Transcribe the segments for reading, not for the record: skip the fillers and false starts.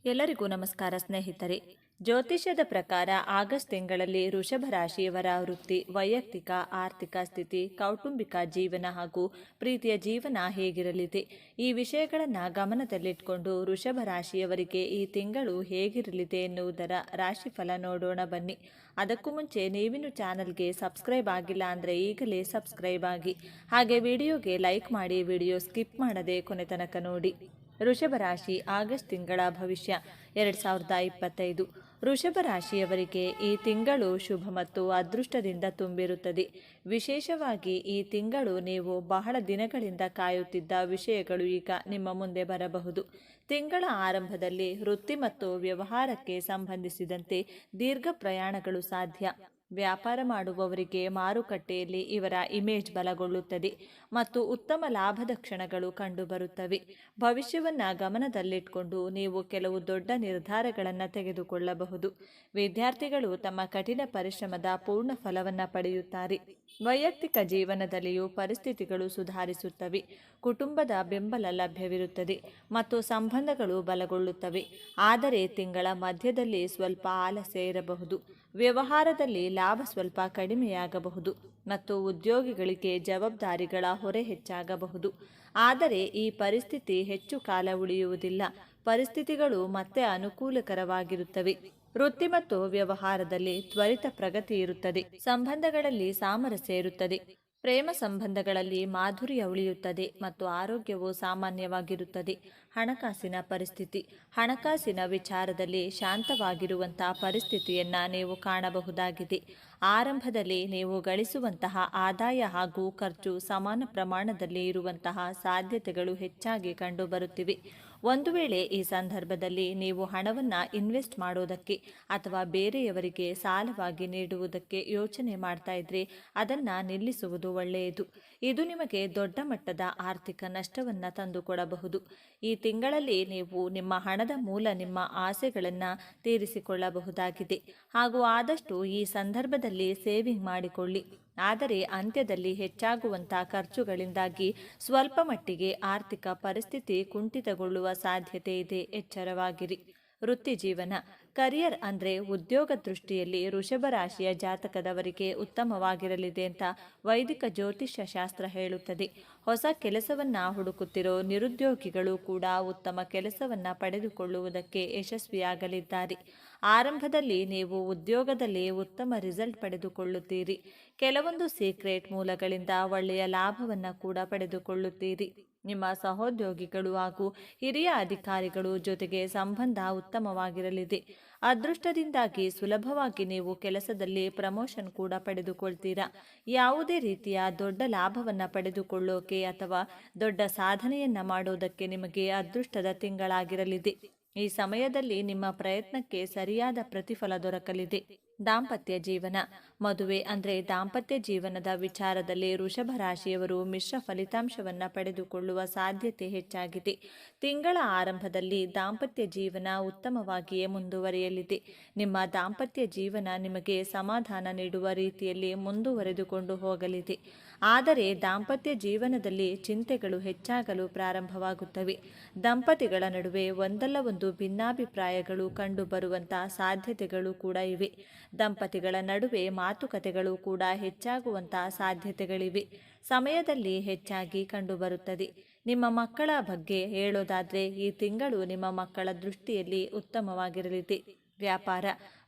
ಎಲ್ಲರಿಗೂ ನಮಸ್ಕಾರ ಸ್ನೇಹಿತರೆ. ಜ್ಯೋತಿಷ್ಯದ ಪ್ರಕಾರ ಆಗಸ್ಟ್ ತಿಂಗಳಲ್ಲಿ ವೃಷಭ ರಾಶಿಯವರ ವೃತ್ತಿ, ವೈಯಕ್ತಿಕ, ಆರ್ಥಿಕ ಸ್ಥಿತಿ, ಕೌಟುಂಬಿಕ ಜೀವನ ಹಾಗೂ ಪ್ರೀತಿಯ ಜೀವನ ಹೇಗಿರಲಿದೆ, ಈ ವಿಷಯಗಳನ್ನು ಗಮನದಲ್ಲಿಟ್ಕೊಂಡು ವೃಷಭ ರಾಶಿಯವರಿಗೆ ಈ ತಿಂಗಳು ಹೇಗಿರಲಿದೆ ಎನ್ನುವುದರ ರಾಶಿಫಲ ನೋಡೋಣ ಬನ್ನಿ. ಅದಕ್ಕೂ ಮುಂಚೆ ನೀವಿನ್ನು ಚಾನಲ್ಗೆ ಸಬ್ಸ್ಕ್ರೈಬ್ ಆಗಿಲ್ಲ ಅಂದರೆ ಈಗಲೇ ಸಬ್ಸ್ಕ್ರೈಬ್ ಆಗಿ, ಹಾಗೆ ವಿಡಿಯೋಗೆ ಲೈಕ್ ಮಾಡಿ, ವಿಡಿಯೋ ಸ್ಕಿಪ್ ಮಾಡದೆ ಕೊನೆ ತನಕ ನೋಡಿ. ವೃಷಭ ರಾಶಿ ಆಗಸ್ಟ್ ತಿಂಗಳ ಭವಿಷ್ಯ 2025. ವೃಷಭ ರಾಶಿಯವರಿಗೆ ಈ ತಿಂಗಳು ಶುಭ ಮತ್ತು ಅದೃಷ್ಟದಿಂದ ತುಂಬಿರುತ್ತದೆ. ವಿಶೇಷವಾಗಿ ಈ ತಿಂಗಳು ನೀವು ಬಹಳ ದಿನಗಳಿಂದ ಕಾಯುತ್ತಿದ್ದ ವಿಷಯಗಳು ಈಗ ನಿಮ್ಮ ಮುಂದೆ ಬರಬಹುದು. ತಿಂಗಳ ಆರಂಭದಲ್ಲಿ ವೃತ್ತಿ ಮತ್ತು ವ್ಯವಹಾರಕ್ಕೆ ಸಂಬಂಧಿಸಿದಂತೆ ದೀರ್ಘ ಪ್ರಯಾಣಗಳು ಸಾಧ್ಯ. ವ್ಯಾಪಾರ ಮಾಡುವವರಿಗೆ ಮಾರುಕಟ್ಟೆಯಲ್ಲಿ ಇವರ ಇಮೇಜ್ ಬಲಗೊಳ್ಳುತ್ತದೆ ಮತ್ತು ಉತ್ತಮ ಲಾಭದ ಕ್ಷಣಗಳು ಕಂಡುಬರುತ್ತವೆ. ಭವಿಷ್ಯವನ್ನು ಗಮನದಲ್ಲಿಟ್ಕೊಂಡು ನೀವು ಕೆಲವು ದೊಡ್ಡ ನಿರ್ಧಾರಗಳನ್ನು ತೆಗೆದುಕೊಳ್ಳಬಹುದು. ವಿದ್ಯಾರ್ಥಿಗಳು ತಮ್ಮ ಕಠಿಣ ಪರಿಶ್ರಮದ ಪೂರ್ಣ ಫಲವನ್ನು ಪಡೆಯುತ್ತಾರೆ. ವೈಯಕ್ತಿಕ ಜೀವನದಲ್ಲಿಯೂ ಪರಿಸ್ಥಿತಿಗಳು ಸುಧಾರಿಸುತ್ತವೆ. ಕುಟುಂಬದ ಬೆಂಬಲ ಲಭ್ಯವಿರುತ್ತದೆ ಮತ್ತು ಸಂಬಂಧಗಳು ಬಲಗೊಳ್ಳುತ್ತವೆ. ಆದರೆ ತಿಂಗಳ ಮಧ್ಯದಲ್ಲಿ ಸ್ವಲ್ಪ ಆಲಸ್ಯ ಇರಬಹುದು. ವ್ಯವಹಾರದಲ್ಲಿ ಲಾಭ ಸ್ವಲ್ಪ ಕಡಿಮೆಯಾಗಬಹುದು ಮತ್ತು ಉದ್ಯೋಗಿಗಳಿಗೆ ಜವಾಬ್ದಾರಿಗಳ ಹೊರೆ ಹೆಚ್ಚಾಗಬಹುದು. ಆದರೆ ಈ ಪರಿಸ್ಥಿತಿ ಹೆಚ್ಚು ಕಾಲ ಉಳಿಯುವುದಿಲ್ಲ. ಪರಿಸ್ಥಿತಿಗಳು ಮತ್ತೆ ಅನುಕೂಲಕರವಾಗಿರುತ್ತವೆ. ವೃತ್ತಿ ಮತ್ತು ವ್ಯವಹಾರದಲ್ಲಿ ತ್ವರಿತ ಪ್ರಗತಿ ಇರುತ್ತದೆ. ಸಂಬಂಧಗಳಲ್ಲಿ ಸಾಮರಸ್ಯ ಇರುತ್ತದೆ. ಪ್ರೇಮ ಸಂಬಂಧಗಳಲ್ಲಿ ಮಾಧುರ್ಯ ಉಳಿಯುತ್ತದೆ ಮತ್ತು ಆರೋಗ್ಯವು ಸಾಮಾನ್ಯವಾಗಿರುತ್ತದೆ. ಹಣಕಾಸಿನ ಪರಿಸ್ಥಿತಿ. ಹಣಕಾಸಿನ ವಿಚಾರದಲ್ಲಿ ಶಾಂತವಾಗಿರುವಂತಹ ಪರಿಸ್ಥಿತಿಯನ್ನು ನೀವು ಕಾಣಬಹುದಾಗಿದೆ. ಆರಂಭದಲ್ಲಿ ನೀವು ಗಳಿಸುವಂತಹ ಆದಾಯ ಹಾಗೂ ಖರ್ಚು ಸಮಾನ ಪ್ರಮಾಣದಲ್ಲಿ ಇರುವಂತಹ ಸಾಧ್ಯತೆಗಳು ಹೆಚ್ಚಾಗಿ ಕಂಡುಬರುತ್ತಿವೆ. ಒಂದು ವೇಳೆ ಈ ಸಂದರ್ಭದಲ್ಲಿ ನೀವು ಹಣವನ್ನು ಇನ್ವೆಸ್ಟ್ ಮಾಡೋದಕ್ಕೆ ಅಥವಾ ಬೇರೆಯವರಿಗೆ ಸಾಲವಾಗಿ ನೀಡುವುದಕ್ಕೆ ಯೋಚನೆ ಮಾಡ್ತಾ ಇದ್ರೆ ಅದನ್ನು ನಿಲ್ಲಿಸುವುದು ಒಳ್ಳೆಯದು. ಇದು ನಿಮಗೆ ದೊಡ್ಡ ಮಟ್ಟದ ಆರ್ಥಿಕ ನಷ್ಟವನ್ನು ತಂದುಕೊಡಬಹುದು. ಈ ತಿಂಗಳಲ್ಲಿ ನೀವು ನಿಮ್ಮ ಹಣದ ಮೂಲ ನಿಮ್ಮ ಆಸೆಗಳನ್ನು ತೀರಿಸಿಕೊಳ್ಳಬಹುದಾಗಿದೆ ಹಾಗೂ ಆದಷ್ಟು ಈ ಸಂದರ್ಭದಲ್ಲಿ ಸೇವಿಂಗ್ ಮಾಡಿಕೊಳ್ಳಿ. ಆದರೆ ಅಂತ್ಯದಲ್ಲಿ ಹೆಚ್ಚಾಗುವಂಥ ಖರ್ಚುಗಳಿಂದಾಗಿ ಸ್ವಲ್ಪ ಮಟ್ಟಿಗೆ ಆರ್ಥಿಕ ಪರಿಸ್ಥಿತಿ ಕುಂಠಿತಗೊಳ್ಳುವ ಸಾಧ್ಯತೆ ಇದೆ. ಎಚ್ಚರವಾಗಿರಿ. ವೃತ್ತಿ ಜೀವನ. ಕರಿಯರ್ ಅಂದರೆ ಉದ್ಯೋಗ ದೃಷ್ಟಿಯಲ್ಲಿ ವೃಷಭ ರಾಶಿಯ ಜಾತಕದವರಿಗೆ ಉತ್ತಮವಾಗಿರಲಿದೆ ಅಂತ ವೈದಿಕ ಜ್ಯೋತಿಷ್ಯ ಶಾಸ್ತ್ರ ಹೇಳುತ್ತದೆ. ಹೊಸ ಕೆಲಸವನ್ನು ಹುಡುಕುತ್ತಿರೋ ನಿರುದ್ಯೋಗಿಗಳು ಕೂಡ ಉತ್ತಮ ಕೆಲಸವನ್ನು ಪಡೆದುಕೊಳ್ಳುವುದಕ್ಕೆ ಯಶಸ್ವಿಯಾಗಲಿದ್ದಾರೆ. ಆರಂಭದಲ್ಲಿ ನೀವು ಉದ್ಯೋಗದಲ್ಲಿ ಉತ್ತಮ ರಿಸಲ್ಟ್ ಪಡೆದುಕೊಳ್ಳುತ್ತೀರಿ. ಕೆಲವೊಂದು ಸೀಕ್ರೆಟ್ ಮೂಲಗಳಿಂದ ಒಳ್ಳೆಯ ಲಾಭವನ್ನು ಕೂಡ ಪಡೆದುಕೊಳ್ಳುತ್ತೀರಿ. ನಿಮ್ಮ ಸಹೋದ್ಯೋಗಿಗಳು ಹಾಗೂ ಹಿರಿಯ ಅಧಿಕಾರಿಗಳು ಜೊತೆಗೆ ಸಂಬಂಧ ಉತ್ತಮವಾಗಿರಲಿದೆ. ಅದೃಷ್ಟದಿಂದಾಗಿ ಸುಲಭವಾಗಿ ನೀವು ಕೆಲಸದಲ್ಲಿ ಪ್ರಮೋಷನ್ ಕೂಡ ಪಡೆದುಕೊಳ್ತೀರಾ. ಯಾವುದೇ ರೀತಿಯ ದೊಡ್ಡ ಲಾಭವನ್ನು ಪಡೆದುಕೊಳ್ಳೋಕೆ ಅಥವಾ ದೊಡ್ಡ ಸಾಧನೆಯನ್ನು ಮಾಡೋದಕ್ಕೆ ನಿಮಗೆ ಅದೃಷ್ಟದ ತಿಂಗಳಾಗಿರಲಿದೆ. ಈ ಸಮಯದಲ್ಲಿ ನಿಮ್ಮ ಪ್ರಯತ್ನಕ್ಕೆ ಸರಿಯಾದ ಪ್ರತಿಫಲ ದೊರಕಲಿದೆ. ದಾಂಪತ್ಯ ಜೀವನ. ಮದುವೆ ಅಂದರೆ ದಾಂಪತ್ಯ ಜೀವನದ ವಿಚಾರದಲ್ಲಿ ವೃಷಭ ರಾಶಿಯವರು ಮಿಶ್ರ ಫಲಿತಾಂಶವನ್ನು ಪಡೆದುಕೊಳ್ಳುವ ಸಾಧ್ಯತೆ ಹೆಚ್ಚಾಗಿದೆ. ತಿಂಗಳ ಆರಂಭದಲ್ಲಿ ದಾಂಪತ್ಯ ಜೀವನ ಉತ್ತಮವಾಗಿಯೇ ಮುಂದುವರಿಯಲಿದೆ. ನಿಮ್ಮ ದಾಂಪತ್ಯ ಜೀವನ ನಿಮಗೆ ಸಮಾಧಾನ ನೀಡುವ ರೀತಿಯಲ್ಲಿ ಮುಂದುವರೆದುಕೊಂಡು ಹೋಗಲಿದೆ. ಆದರೆ ದಾಂಪತ್ಯ ಜೀವನದಲ್ಲಿ ಚಿಂತೆಗಳು ಹೆಚ್ಚಾಗಲು ಪ್ರಾರಂಭವಾಗುತ್ತವೆ. ದಂಪತಿಗಳ ನಡುವೆ ಒಂದಲ್ಲ ಒಂದು ಭಿನ್ನಾಭಿಪ್ರಾಯಗಳು ಕಂಡುಬರುವಂತಹ ಸಾಧ್ಯತೆಗಳು ಕೂಡ ಇವೆ. ದಂಪತಿಗಳ ನಡುವೆ ಮಾತುಕತೆಗಳು ಕೂಡ ಹೆಚ್ಚಾಗುವಂತಹ ಸಾಧ್ಯತೆಗಳಿವೆ. ಸಮಯದಲ್ಲಿ ಹೆಚ್ಚಾಗಿ ಕಂಡುಬರುತ್ತದೆ. ನಿಮ್ಮ ಮಕ್ಕಳ ಬಗ್ಗೆ ಹೇಳೋದಾದರೆ ಈ ತಿಂಗಳು ನಿಮ್ಮ ಮಕ್ಕಳ ದೃಷ್ಟಿಯಲ್ಲಿ ಉತ್ತಮವಾಗಿರಲಿದೆ.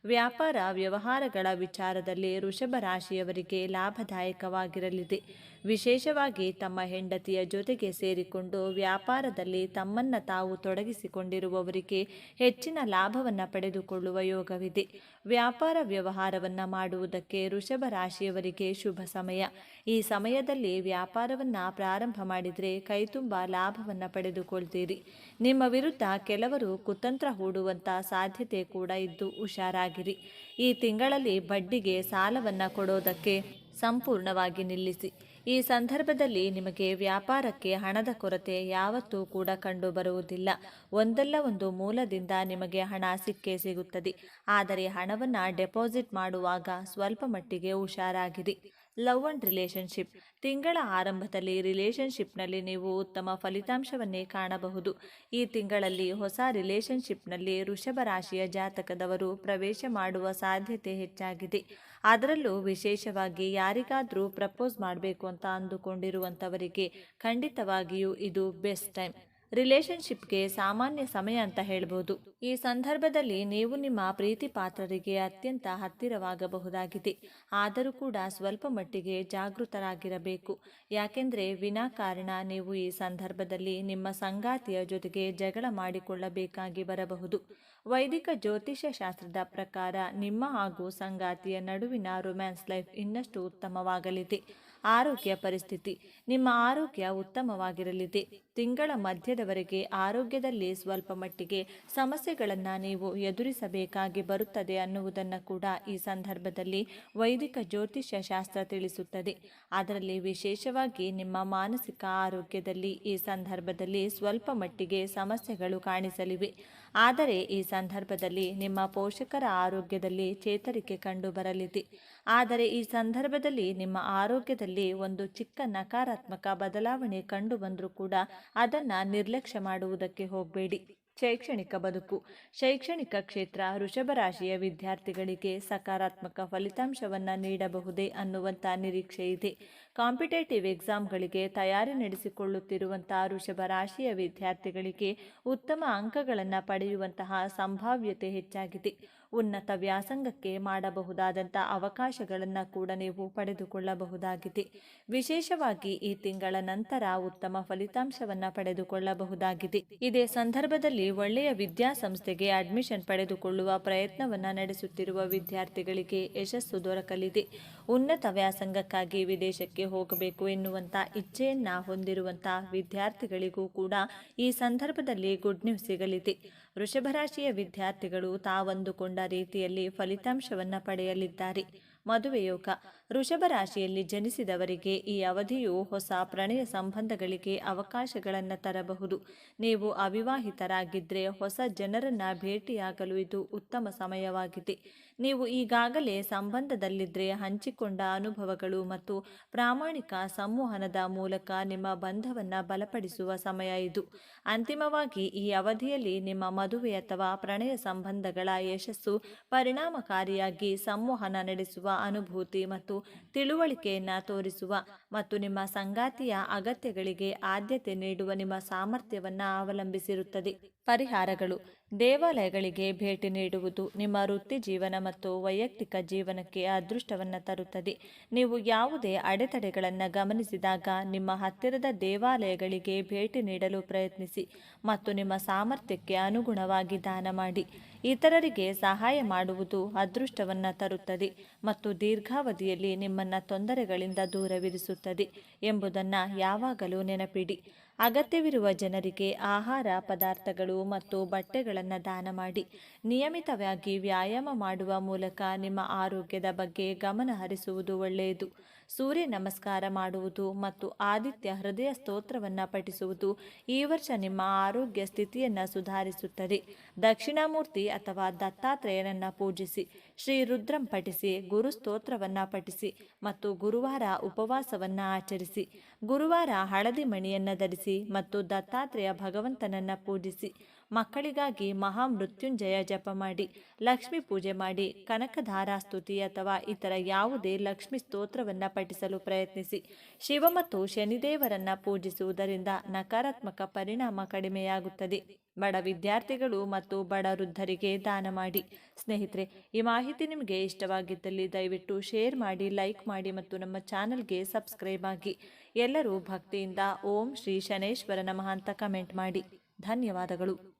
ವ್ಯಾಪಾರ ವ್ಯವಹಾರಗಳ ವಿಚಾರದಲ್ಲಿ ವೃಷಭ ರಾಶಿಯವರಿಗೆ ಲಾಭದಾಯಕವಾಗಿರಲಿದೆ. ವಿಶೇಷವಾಗಿ ತಮ್ಮ ಹೆಂಡತಿಯ ಜೊತೆಗೆ ಸೇರಿಕೊಂಡು ವ್ಯಾಪಾರದಲ್ಲಿ ತಮ್ಮನ್ನು ತಾವು ತೊಡಗಿಸಿಕೊಂಡಿರುವವರಿಗೆ ಹೆಚ್ಚಿನ ಲಾಭವನ್ನು ಪಡೆದುಕೊಳ್ಳುವ ಯೋಗವಿದೆ. ವ್ಯಾಪಾರ ವ್ಯವಹಾರವನ್ನು ಮಾಡುವುದಕ್ಕೆ ವೃಷಭ ರಾಶಿಯವರಿಗೆ ಶುಭ ಸಮಯ. ಈ ಸಮಯದಲ್ಲಿ ವ್ಯಾಪಾರವನ್ನು ಪ್ರಾರಂಭ ಮಾಡಿದರೆ ಕೈತುಂಬ ಲಾಭವನ್ನು ಪಡೆದುಕೊಳ್ತೀರಿ. ನಿಮ್ಮ ವಿರುದ್ಧ ಕೆಲವರು ಕುತಂತ್ರ ಹೂಡುವಂಥ ಸಾಧ್ಯತೆ ಕೂಡ ಇದ್ದು ಹುಷಾರಾಗಿರಿ. ಈ ತಿಂಗಳಲ್ಲಿ ಬಡ್ಡಿಗೆ ಸಾಲವನ್ನು ಕೊಡೋದಕ್ಕೆ ಸಂಪೂರ್ಣವಾಗಿ ನಿಲ್ಲಿಸಿ. ಈ ಸಂದರ್ಭದಲ್ಲಿ ನಿಮಗೆ ವ್ಯಾಪಾರಕ್ಕೆ ಹಣದ ಕೊರತೆ ಯಾವತ್ತೂ ಕೂಡ ಕಂಡುಬರುವುದಿಲ್ಲ. ಒಂದಲ್ಲ ಒಂದು ಮೂಲದಿಂದ ನಿಮಗೆ ಹಣ ಸಿಕ್ಕೇ ಸಿಗುತ್ತದೆ. ಆದರೆ ಹಣವನ್ನು ಡೆಪಾಸಿಟ್ ಮಾಡುವಾಗ ಸ್ವಲ್ಪ ಮಟ್ಟಿಗೆ ಹುಷಾರಾಗಿರಿ. Love and relationship. ತಿಂಗಳ ಆರಂಭದಲ್ಲಿ ರಿಲೇಶನ್ಶಿಪ್ನಲ್ಲಿ ನೀವು ಉತ್ತಮ ಫಲಿತಾಂಶವನ್ನೇ ಕಾಣಬಹುದು. ಈ ತಿಂಗಳಲ್ಲಿ ಹೊಸ ರಿಲೇಶನ್ಶಿಪ್ನಲ್ಲಿ ವೃಷಭ ರಾಶಿಯ ಜಾತಕದವರು ಪ್ರವೇಶ ಮಾಡುವ ಸಾಧ್ಯತೆ ಹೆಚ್ಚಾಗಿದೆ. ಅದರಲ್ಲೂ ವಿಶೇಷವಾಗಿ ಯಾರಿಗಾದರೂ ಪ್ರಪೋಸ್ ಮಾಡಬೇಕು ಅಂತ ಅಂದುಕೊಂಡಿರುವಂಥವರಿಗೆ ಖಂಡಿತವಾಗಿಯೂ ಇದು ಬೆಸ್ಟ್ ಟೈಮ್. ರಿಲೇಶನ್ಶಿಪ್ಗೆ ಸಾಮಾನ್ಯ ಸಮಯ ಅಂತ ಹೇಳ್ಬೋದು. ಈ ಸಂದರ್ಭದಲ್ಲಿ ನೀವು ನಿಮ್ಮ ಪ್ರೀತಿ ಪಾತ್ರರಿಗೆ ಅತ್ಯಂತ ಹತ್ತಿರವಾಗಬಹುದಾಗಿದೆ. ಆದರೂ ಕೂಡ ಸ್ವಲ್ಪ ಮಟ್ಟಿಗೆ ಜಾಗೃತರಾಗಿರಬೇಕು. ಯಾಕೆಂದರೆ ವಿನಾಕಾರಣ ನೀವು ಈ ಸಂದರ್ಭದಲ್ಲಿ ನಿಮ್ಮ ಸಂಗಾತಿಯ ಜೊತೆಗೆ ಜಗಳ ಮಾಡಿಕೊಳ್ಳಬೇಕಾಗಿ ಬರಬಹುದು. ವೈದಿಕ ಜ್ಯೋತಿಷ್ಯ ಶಾಸ್ತ್ರದ ಪ್ರಕಾರ ನಿಮ್ಮ ಹಾಗೂ ಸಂಗಾತಿಯ ನಡುವಿನ ರೊಮ್ಯಾನ್ಸ್ ಲೈಫ್ ಇನ್ನಷ್ಟು ಉತ್ತಮವಾಗಲಿದೆ. ಆರೋಗ್ಯ ಪರಿಸ್ಥಿತಿ. ನಿಮ್ಮ ಆರೋಗ್ಯ ಉತ್ತಮವಾಗಿರಲಿದೆ. ತಿಂಗಳ ಮಧ್ಯದವರೆಗೆ ಆರೋಗ್ಯದಲ್ಲಿ ಸ್ವಲ್ಪ ಮಟ್ಟಿಗೆ ಸಮಸ್ಯೆಗಳನ್ನು ನೀವು ಎದುರಿಸಬೇಕಾಗಿ ಬರುತ್ತದೆ ಅನ್ನುವುದನ್ನು ಕೂಡ ಈ ಸಂದರ್ಭದಲ್ಲಿ ವೈದಿಕ ಜ್ಯೋತಿಷ್ಯ ಶಾಸ್ತ್ರ ತಿಳಿಸುತ್ತದೆ. ಅದರಲ್ಲಿ ವಿಶೇಷವಾಗಿ ನಿಮ್ಮ ಮಾನಸಿಕ ಆರೋಗ್ಯದಲ್ಲಿ ಈ ಸಂದರ್ಭದಲ್ಲಿ ಸ್ವಲ್ಪ ಮಟ್ಟಿಗೆ ಸಮಸ್ಯೆಗಳು ಕಾಣಿಸಲಿವೆ. ಆದರೆ ಈ ಸಂದರ್ಭದಲ್ಲಿ ನಿಮ್ಮ ಪೋಷಕರ ಆರೋಗ್ಯದಲ್ಲಿ ಚೇತರಿಕೆ ಕಂಡು ಬರಲಿದೆ. ಆದರೆ ಈ ಸಂದರ್ಭದಲ್ಲಿ ನಿಮ್ಮ ಆರೋಗ್ಯದಲ್ಲಿ ಒಂದು ಚಿಕ್ಕ ನಕಾರಾತ್ಮಕ ಬದಲಾವಣೆ ಕಂಡು ಬಂದರೂ ಕೂಡ ಅದನ್ನು ನಿರ್ಲಕ್ಷ್ಯ ಮಾಡುವುದಕ್ಕೆ ಹೋಗಬೇಡಿ. ಶೈಕ್ಷಣಿಕ ಬದುಕು. ಶೈಕ್ಷಣಿಕ ಕ್ಷೇತ್ರ ವೃಷಭ ರಾಶಿಯ ವಿದ್ಯಾರ್ಥಿಗಳಿಗೆ ಸಕಾರಾತ್ಮಕ ಫಲಿತಾಂಶವನ್ನು ನೀಡಬಹುದೇ ಅನ್ನುವಂಥ ನಿರೀಕ್ಷೆ ಇದೆ. ಕಾಂಪಿಟೇಟಿವ್ ಎಕ್ಸಾಮ್ಗಳಿಗೆ ತಯಾರಿ ನಡೆಸಿಕೊಳ್ಳುತ್ತಿರುವಂಥ ವೃಷಭ ರಾಶಿಯ ವಿದ್ಯಾರ್ಥಿಗಳಿಗೆ ಉತ್ತಮ ಅಂಕಗಳನ್ನು ಪಡೆಯುವಂತಹ ಸಂಭಾವ್ಯತೆ ಹೆಚ್ಚಾಗಿದೆ. ಉನ್ನತ ವ್ಯಾಸಂಗಕ್ಕೆ ಮಾಡಬಹುದಾದಂಥ ಅವಕಾಶಗಳನ್ನು ಕೂಡ ನೀವು ಪಡೆದುಕೊಳ್ಳಬಹುದಾಗಿದೆ. ವಿಶೇಷವಾಗಿ ಈ ತಿಂಗಳ ನಂತರ ಉತ್ತಮ ಫಲಿತಾಂಶವನ್ನು ಪಡೆದುಕೊಳ್ಳಬಹುದಾಗಿದೆ. ಇದೇ ಸಂದರ್ಭದಲ್ಲಿ ಒಳ್ಳೆಯ ವಿದ್ಯಾಸಂಸ್ಥೆಗೆ ಅಡ್ಮಿಷನ್ ಪಡೆದುಕೊಳ್ಳುವ ಪ್ರಯತ್ನವನ್ನು ನಡೆಸುತ್ತಿರುವ ವಿದ್ಯಾರ್ಥಿಗಳಿಗೆ ಯಶಸ್ಸು ದೊರಕಲಿದೆ. ಉನ್ನತ ವ್ಯಾಸಂಗಕ್ಕಾಗಿ ವಿದೇಶಕ್ಕೆ ಹೋಗಬೇಕು ಎನ್ನುವಂಥ ಇಚ್ಛೆಯನ್ನು ಹೊಂದಿರುವಂಥ ವಿದ್ಯಾರ್ಥಿಗಳಿಗೂ ಕೂಡ ಈ ಸಂದರ್ಭದಲ್ಲಿ ಗುಡ್ ನ್ಯೂಸ್ ಸಿಗಲಿದೆ. ವೃಷಭ ರಾಶಿಯ ವಿದ್ಯಾರ್ಥಿಗಳು ತಾವಂದುಕೊಂಡ ರೀತಿಯಲ್ಲಿ ಫಲಿತಾಂಶವನ್ನು ಪಡೆಯಲಿದ್ದಾರೆ. ಮದುವೆ ಯೋಗ. ವೃಷಭ ರಾಶಿಯಲ್ಲಿ ಜನಿಸಿದವರಿಗೆ ಈ ಅವಧಿಯು ಹೊಸ ಪ್ರಣಯ ಸಂಬಂಧಗಳಿಗೆ ಅವಕಾಶಗಳನ್ನು ತರಬಹುದು. ನೀವು ಅವಿವಾಹಿತರಾಗಿದ್ದರೆ ಹೊಸ ಜನರನ್ನು ಭೇಟಿಯಾಗಲು ಇದು ಉತ್ತಮ ಸಮಯವಾಗಿದೆ. ನೀವು ಈಗಾಗಲೇ ಸಂಬಂಧದಲ್ಲಿದ್ದರೆ ಹಂಚಿಕೊಂಡ ಅನುಭವಗಳು ಮತ್ತು ಪ್ರಾಮಾಣಿಕ ಸಂವಹನದ ಮೂಲಕ ನಿಮ್ಮ ಬಂಧವನ್ನು ಬಲಪಡಿಸುವ ಸಮಯ ಇದು. ಅಂತಿಮವಾಗಿ ಈ ಅವಧಿಯಲ್ಲಿ ನಿಮ್ಮ ಮದುವೆ ಅಥವಾ ಪ್ರಣಯ ಸಂಬಂಧಗಳ ಯಶಸ್ಸು ಪರಿಣಾಮಕಾರಿಯಾಗಿ ಸಂವಹನ ನಡೆಸುವ ಅನುಭೂತಿ ಮತ್ತು ತಿಳುವಳಿಕೆಯನ್ನು ತೋರಿಸುವ ಮತ್ತು ನಿಮ್ಮ ಸಂಗಾತಿಯ ಅಗತ್ಯಗಳಿಗೆ ಆದ್ಯತೆ ನೀಡುವ ನಿಮ್ಮ ಸಾಮರ್ಥ್ಯವನ್ನು ಅವಲಂಬಿಸಿರುತ್ತದೆ. ಪರಿಹಾರಗಳು. ದೇವಾಲಯಗಳಿಗೆ ಭೇಟಿ ನೀಡುವುದು ನಿಮ್ಮ ವೃತ್ತಿ ಜೀವನ ಮತ್ತು ವೈಯಕ್ತಿಕ ಜೀವನಕ್ಕೆ ಅದೃಷ್ಟವನ್ನು ತರುತ್ತದೆ. ನೀವು ಯಾವುದೇ ಅಡೆತಡೆಗಳನ್ನು ಗಮನಿಸಿದಾಗ ನಿಮ್ಮ ಹತ್ತಿರದ ದೇವಾಲಯಗಳಿಗೆ ಭೇಟಿ ನೀಡಲು ಪ್ರಯತ್ನಿಸಿ ಮತ್ತು ನಿಮ್ಮ ಸಾಮರ್ಥ್ಯಕ್ಕೆ ಅನುಗುಣವಾಗಿ ದಾನ ಮಾಡಿ. ಇತರರಿಗೆ ಸಹಾಯ ಮಾಡುವುದು ಅದೃಷ್ಟವನ್ನು ತರುತ್ತದೆ ಮತ್ತು ದೀರ್ಘಾವಧಿಯಲ್ಲಿ ನಿಮ್ಮನ್ನು ತೊಂದರೆಗಳಿಂದ ದೂರವಿರಿಸುತ್ತದೆ ಎಂಬುದನ್ನು ಯಾವಾಗಲೂ ನೆನಪಿಡಿ. ಅಗತ್ಯವಿರುವ ಜನರಿಗೆ ಆಹಾರ ಪದಾರ್ಥಗಳು ಮತ್ತು ಬಟ್ಟೆಗಳನ್ನು ದಾನ ಮಾಡಿ. ನಿಯಮಿತವಾಗಿ ವ್ಯಾಯಾಮ ಮಾಡುವ ಮೂಲಕ ನಿಮ್ಮ ಆರೋಗ್ಯದ ಬಗ್ಗೆ ಗಮನ ಹರಿಸುವುದು ಒಳ್ಳೆಯದು. ಸೂರ್ಯ ನಮಸ್ಕಾರ ಮಾಡುವುದು ಮತ್ತು ಆದಿತ್ಯ ಹೃದಯ ಸ್ತೋತ್ರವನ್ನು ಪಠಿಸುವುದು ಈ ವರ್ಷ ನಿಮ್ಮ ಆರೋಗ್ಯ ಸ್ಥಿತಿಯನ್ನು ಸುಧಾರಿಸುತ್ತದೆ. ದಕ್ಷಿಣಾಮೂರ್ತಿ ಅಥವಾ ದತ್ತಾತ್ರೇಯನನ್ನು ಪೂಜಿಸಿ, ಶ್ರೀ ರುದ್ರಂ ಪಠಿಸಿ, ಗುರು ಸ್ತೋತ್ರವನ್ನು ಪಠಿಸಿ ಮತ್ತು ಗುರುವಾರ ಉಪವಾಸವನ್ನು ಆಚರಿಸಿ. ಗುರುವಾರ ಹಳದಿ ಮಣಿಯನ್ನು ಧರಿಸಿ ಮತ್ತು ದತ್ತಾತ್ರೇಯ ಭಗವಂತನನ್ನು ಪೂಜಿಸಿ. ಮಕ್ಕಳಿಗಾಗಿ ಮಹಾಮೃತ್ಯುಂಜಯ ಜಪ ಮಾಡಿ, ಲಕ್ಷ್ಮೀ ಪೂಜೆ ಮಾಡಿ, ಕನಕಧಾರಾ ಸ್ತುತಿ ಅಥವಾ ಇತರ ಯಾವುದೇ ಲಕ್ಷ್ಮೀ ಸ್ತೋತ್ರವನ್ನು ಪಠಿಸಲು ಪ್ರಯತ್ನಿಸಿ. ಶಿವ ಮತ್ತು ಶನಿದೇವರನ್ನು ಪೂಜಿಸುವುದರಿಂದ ನಕಾರಾತ್ಮಕ ಪರಿಣಾಮ ಕಡಿಮೆಯಾಗುತ್ತದೆ. ಬಡ ವಿದ್ಯಾರ್ಥಿಗಳು ಮತ್ತು ಬಡ ವೃದ್ಧರಿಗೆ ದಾನ ಮಾಡಿ. ಸ್ನೇಹಿತರೆ, ಈ ಮಾಹಿತಿ ನಿಮಗೆ ಇಷ್ಟವಾಗಿದ್ದಲ್ಲಿ ದಯವಿಟ್ಟು ಶೇರ್ ಮಾಡಿ, ಲೈಕ್ ಮಾಡಿ ಮತ್ತು ನಮ್ಮ ಚಾನಲ್ಗೆ ಸಬ್ಸ್ಕ್ರೈಬ್ ಆಗಿ. ಎಲ್ಲರೂ ಭಕ್ತಿಯಿಂದ ಓಂ ಶ್ರೀ ಶನೇಶ್ವರ ನಮಃ ಅಂತ ಕಮೆಂಟ್ ಮಾಡಿ. ಧನ್ಯವಾದಗಳು.